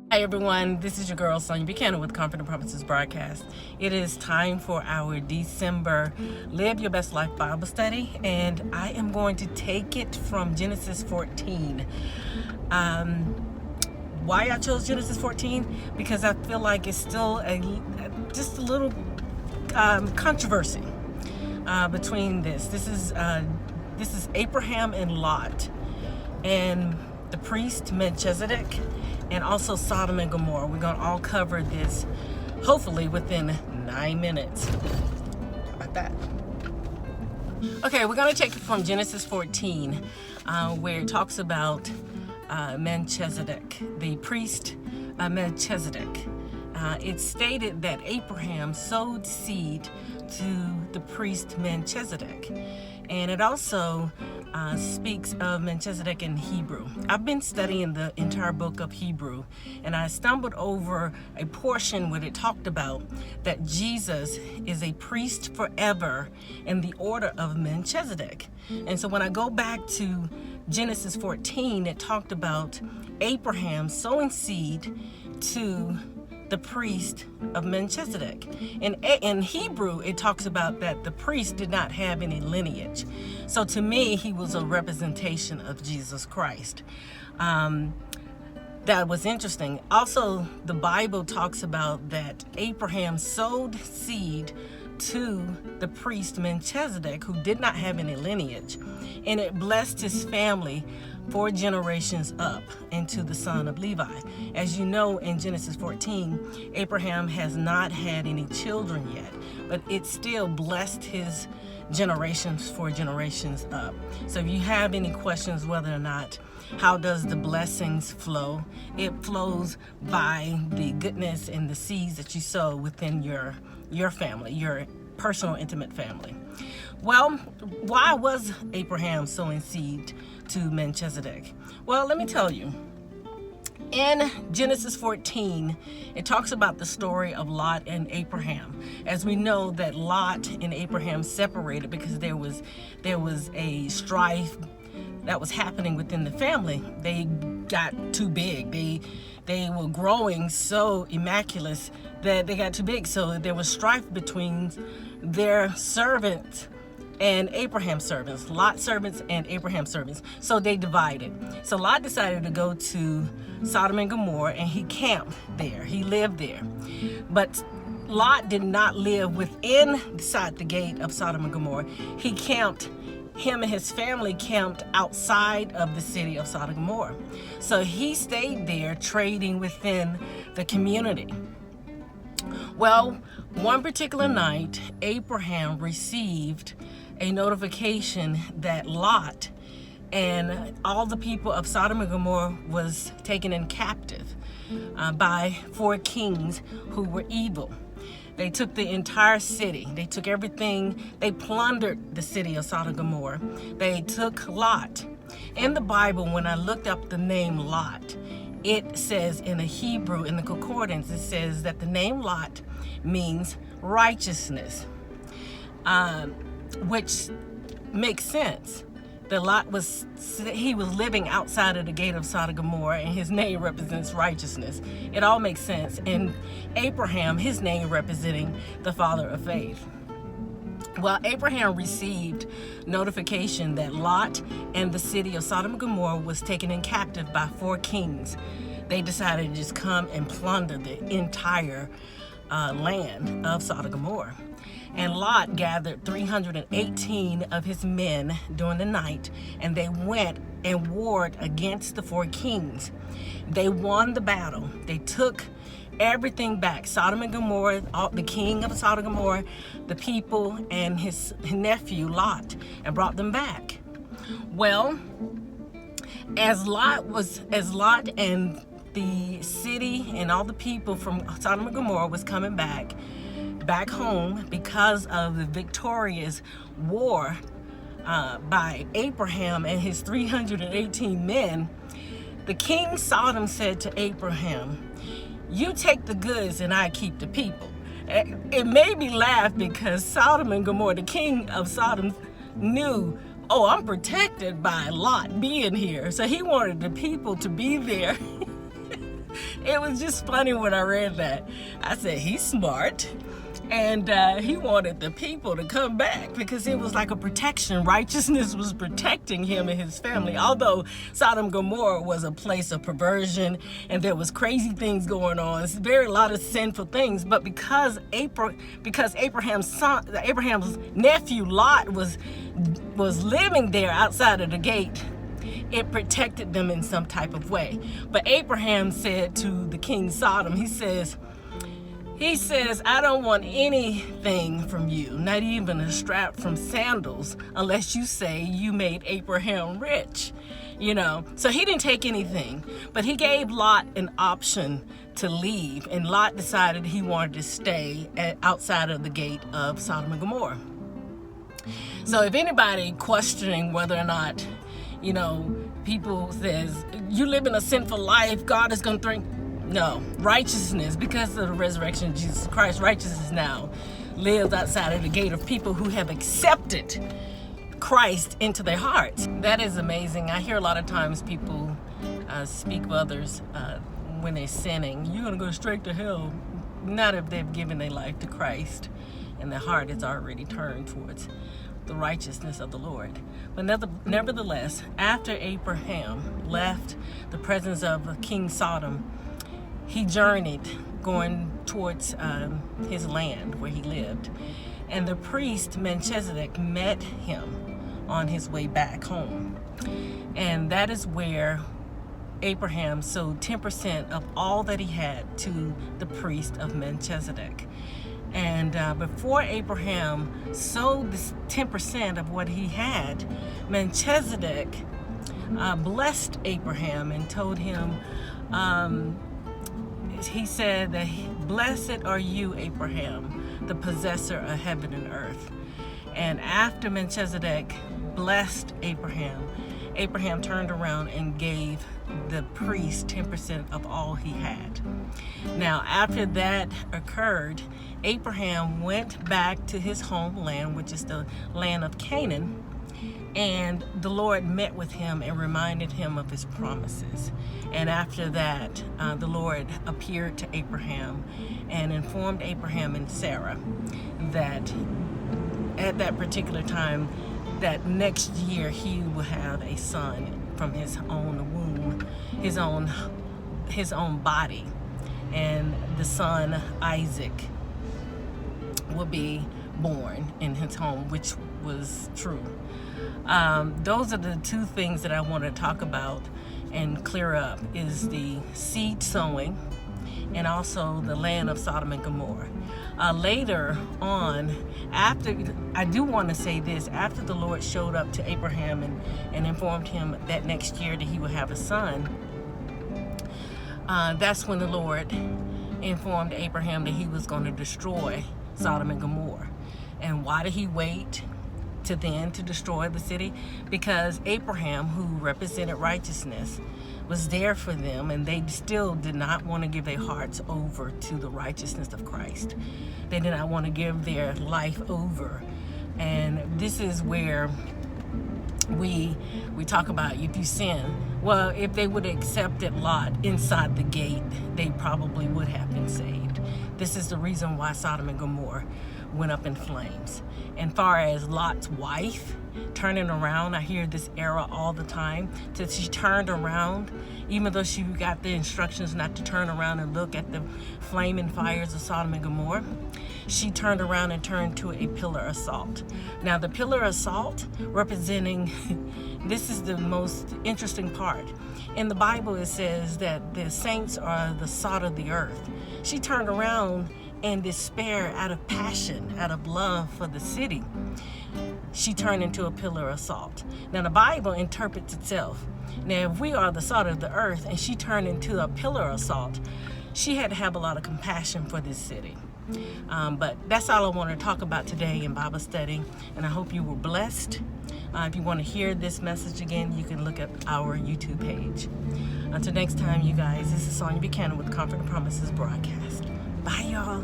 Hi everyone, this is your girl Sonya Buchanan with Confident Promises Broadcast. It is time for our December Live Your Best Life Bible Study, and I am going to take it from Genesis 14. Why I chose Genesis 14? Because I feel like it's still just a little controversy between this. This is Abraham and Lot, and the priest Melchizedek, and also Sodom and Gomorrah. We're going to all cover this, hopefully within 9 minutes. How about that? Okay, we're going to take it from Genesis 14, where it talks about Melchizedek, the priest Melchizedek. It's stated that Abraham sowed seed to the priest Melchizedek. And it also speaks of Melchizedek in Hebrew. I've been studying the entire book of Hebrew, and I stumbled over a portion where it talked about that Jesus is a priest forever in the order of Melchizedek. And so when I go back to Genesis 14, it talked about Abraham sowing seed to the priest of Melchizedek. In Hebrew, it talks about that the priest did not have any lineage. So to me, he was a representation of Jesus Christ. That was interesting. Also, the Bible talks about that Abraham sowed seed to the priest Melchizedek, who did not have any lineage, and it blessed his family 4 generations up into the son of Levi. As you know, in Genesis 14, Abraham has not had any children yet, but it still blessed his generations 4 generations up. So if you have any questions whether or not how does the blessings flow, it flows by the goodness and the seeds that you sow within your family, your personal intimate family. Well, why was Abraham sowing seed to Melchizedek? Well, let me tell you. In Genesis 14, it talks about the story of Lot and Abraham. As we know that Lot and Abraham separated because there was a strife that was happening within the family. They got too big. They were growing so immaculate that they got too big. So there was strife between their servants and Abraham's servants, Lot's servants and Abraham's servants. So they divided. So Lot decided to go to Sodom and Gomorrah, and he camped there. He lived there. But Lot did not live inside the gate of Sodom and Gomorrah. Him and his family camped outside of the city of Sodom and Gomorrah. So he stayed there trading within the community. Well, one particular night, Abraham received a notification that Lot and all the people of Sodom and Gomorrah was taken in captive by 4 kings who were evil. They took the entire city. They took everything. They plundered the city of Sodom and Gomorrah. They took Lot. In the Bible, when I looked up the name Lot, it says in the Hebrew, in the concordance, it says that the name Lot means righteousness, which makes sense. The Lot was living outside of the gate of Sodom and Gomorrah, and his name represents righteousness. It all makes sense. And Abraham, his name representing the father of faith. Well, Abraham received notification that Lot and the city of Sodom and Gomorrah was taken in captive by 4 kings. They decided to just come and plunder the entire land of Sodom and Gomorrah. And Lot gathered 318 of his men during the night, and they went and warred against the 4 kings. They won the battle. They took everything back. Sodom and Gomorrah, the king of Sodom and Gomorrah, the people, and his nephew Lot, and brought them back. Well, as Lot and the city and all the people from Sodom and Gomorrah was coming back home because of the victorious war by Abraham and his 318 men, the king Sodom said to Abraham, "You take the goods and I keep the people." It made me laugh because Sodom and Gomorrah, the king of Sodom, knew, oh, I'm protected by Lot being here. So he wanted the people to be there It was just funny when I read that. I said, he's smart. And he wanted the people to come back because it was like a protection. Righteousness was protecting him and his family. Although Sodom and Gomorrah was a place of perversion and there was crazy things going on, a lot of sinful things. But because Abraham's nephew Lot was living there outside of the gate, it protected them in some type of way. But Abraham said to the king Sodom, he says, I don't want anything from you, not even a strap from sandals, unless you say you made Abraham rich. So he didn't take anything, but he gave Lot an option to leave, and Lot decided he wanted to stay outside of the gate of Sodom and Gomorrah. So if anybody questioning whether or not, people says, you live in a sinful life, God is going to bring... No, righteousness, because of the resurrection of Jesus Christ, righteousness now lives outside of the gate of people who have accepted Christ into their hearts. That is amazing. I hear a lot of times people speak of others when they're sinning. You're going to go straight to hell. Not if they've given their life to Christ and their heart is already turned towards the righteousness of the Lord. But nevertheless, after Abraham left the presence of King Sodom, he journeyed going towards his land where he lived. And the priest Melchizedek met him on his way back home. And that is where Abraham sowed 10% of all that he had to the priest of Melchizedek. And before Abraham sowed this 10% of what he had, Melchizedek blessed Abraham and told him, he said that, blessed are you, Abraham, the possessor of heaven and earth. And after Melchizedek blessed Abraham, Abraham turned around and gave the priest 10% of all he had. Now, after that occurred, Abraham went back to his homeland, which is the land of Canaan, and the Lord met with him and reminded him of his promises. And after that, the Lord appeared to Abraham and informed Abraham and Sarah that at that particular time, that next year he will have a son from his own womb, his own body. And the son Isaac will be born in his home, which was true. Those are the two things that I want to talk about and clear up, is the seed sowing and also the land of Sodom and Gomorrah. Later on, I do want to say this, after the Lord showed up to Abraham and informed him that next year that he would have a son, that's when the Lord informed Abraham that he was going to destroy Sodom and Gomorrah. And why did he wait to destroy the city? Because Abraham, who represented righteousness, was there for them, and they still did not want to give their hearts over to the righteousness of Christ. They did not want to give their life over. And this is where we talk about, if you sin, well, if they would have accepted Lot inside the gate, they probably would have been saved. This is the reason why Sodom and Gomorrah went up in flames. And far as Lot's wife turning around, I hear this era all the time, that she turned around, even though she got the instructions not to turn around and look at the flaming fires of Sodom and Gomorrah. She turned around and turned to a pillar of salt. Now, the pillar of salt representing, this is the most interesting part. In the Bible, it says that the saints are the salt of the earth. She turned around in despair, out of passion, out of love for the city. She turned into a pillar of salt. Now, the Bible interprets itself. Now, if we are the salt of the earth and she turned into a pillar of salt, she had to have a lot of compassion for this city. But that's all I want to talk about today in Bible study, and I hope you were blessed. If you want to hear this message again, you can look at our YouTube page. Until next time, you guys, this is Sonya Buchanan with Comfort and Promises broadcast. Bye, y'all.